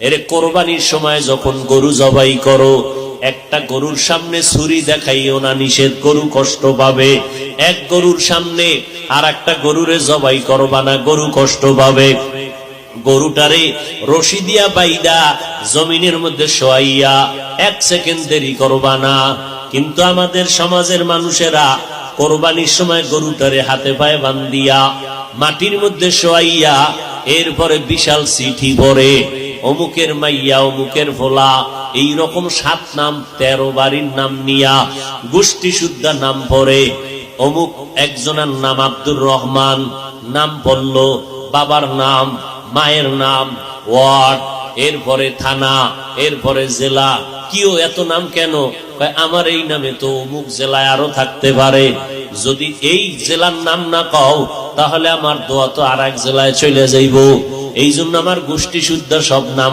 এর কোরবানির সময় যখন গরু জবাই করো, একটা গরুর সামনে ছুরি দেখাইও না, নিষেধ, গরু কষ্ট পাবে। এক গরুর সামনে আর একটা গরুরে জবাই করবা না, গরু কষ্ট পাবে। গরুটারে রশি দিয়া বাইদা জমিনের মধ্যে শোয়াইয়া 1 সেকেন্ড দেরি করবা না। কিন্তু আমাদের সমাজের মানুষেরা কোরবানির সময় গরুটারে হাতে পায়ে বান্ধিয়া মাটির মধ্যে শোয়াইয়া এরপরে বিশাল চিঠি পড়ে, অমুকের মাইয়া, অমুকের ভোলা, এইরকম 7 নাম 13 বাড়ির নাম নিয়া গোষ্ঠী শুদ্ধা নাম পড়ে। অমুক একজনের নাম আব্দুর রহমান, নাম পড়ল, বাবার নাম, মায়ের নাম, ওয়ার্ড, এরপরে থানা, এরপরে জেলা। কিও এত নাম কেন? আমার এই নামে তো অমুক জেলায় আরো থাকতে পারে। যদি এই জেলার নাম না কও তাহলে আমার দোয়া তো আর এক জেলায় চলে যাইব। এই জন্য আমার গোষ্ঠী শুদ্ধ সব নাম